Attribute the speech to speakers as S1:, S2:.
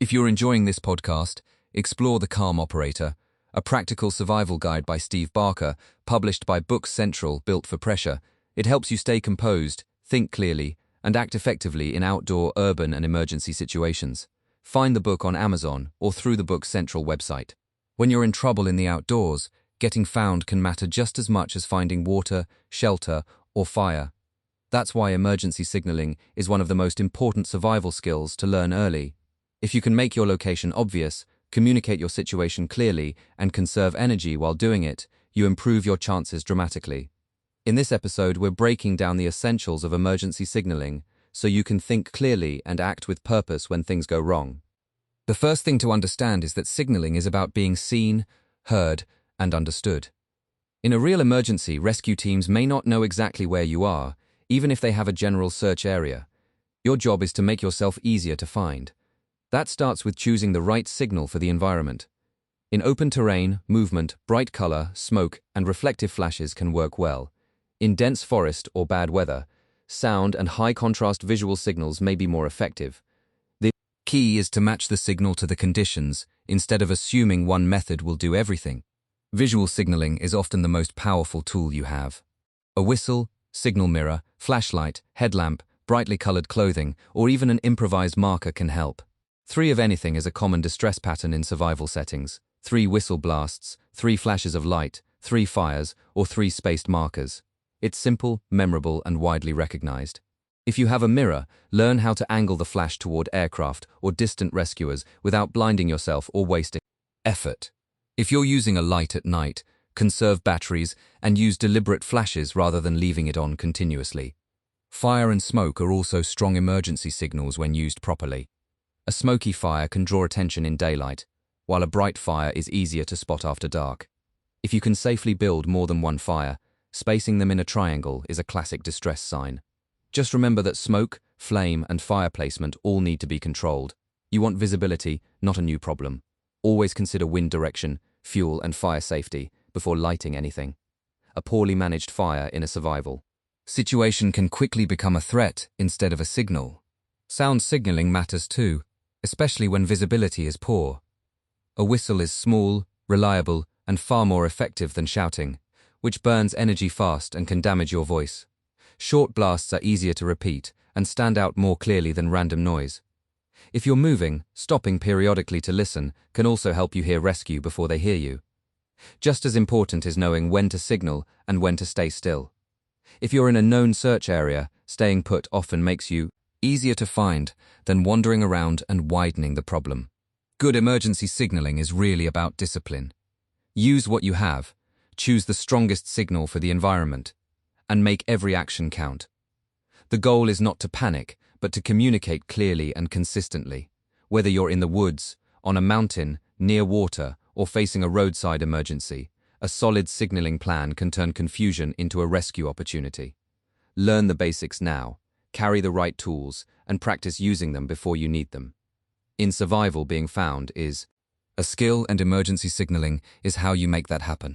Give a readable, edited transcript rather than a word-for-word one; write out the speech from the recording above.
S1: If you're enjoying this podcast, explore The Calm Operator, a practical survival guide by Steve Barker, published by Books Central, built for pressure. It helps you stay composed, think clearly, and act effectively in outdoor, urban, and emergency situations. Find the book on Amazon or through the Books Central website. When you're in trouble in the outdoors, getting found can matter just as much as finding water, shelter, or fire. That's why emergency signaling is one of the most important survival skills to learn early. If you can make your location obvious, communicate your situation clearly, and conserve energy while doing it, you improve your chances dramatically. In this episode, we're breaking down the essentials of emergency signaling so you can think clearly and act with purpose when things go wrong. The first thing to understand is that signaling is about being seen, heard, and understood. In a real emergency, rescue teams may not know exactly where you are, even if they have a general search area. Your job is to make yourself easier to find. That starts with choosing the right signal for the environment. In open terrain, movement, bright color, smoke, and reflective flashes can work well. In dense forest or bad weather, sound and high-contrast visual signals may be more effective. The key is to match the signal to the conditions instead of assuming one method will do everything. Visual signaling is often the most powerful tool you have. A whistle, signal mirror, flashlight, headlamp, brightly colored clothing, or even an improvised marker can help. 3 of anything is a common distress pattern in survival settings. 3 whistle blasts, 3 flashes of light, 3 fires, or 3 spaced markers. It's simple, memorable, and widely recognized. If you have a mirror, learn how to angle the flash toward aircraft or distant rescuers without blinding yourself or wasting effort. If you're using a light at night, conserve batteries and use deliberate flashes rather than leaving it on continuously. Fire and smoke are also strong emergency signals when used properly. A smoky fire can draw attention in daylight, while a bright fire is easier to spot after dark. If you can safely build more than one fire, spacing them in a triangle is a classic distress sign. Just remember that smoke, flame, and fire placement all need to be controlled. You want visibility, not a new problem. Always consider wind direction, fuel, and fire safety before lighting anything. A poorly managed fire in a survival situation can quickly become a threat instead of a signal. Sound signaling matters too, especially when visibility is poor. A whistle is small, reliable, and far more effective than shouting, which burns energy fast and can damage your voice. Short blasts are easier to repeat and stand out more clearly than random noise. If you're moving, stopping periodically to listen can also help you hear rescue before they hear you. Just as important is knowing when to signal and when to stay still. If you're in a known search area, staying put often makes you easier to find than wandering around and widening the problem. Good emergency signaling is really about discipline. Use what you have, choose the strongest signal for the environment, and make every action count. The goal is not to panic, but to communicate clearly and consistently. Whether you're in the woods, on a mountain, near water, or facing a roadside emergency, a solid signaling plan can turn confusion into a rescue opportunity. Learn the basics now, carry the right tools, and practice using them before you need them. In survival, being found is a skill, and emergency signaling is how you make that happen.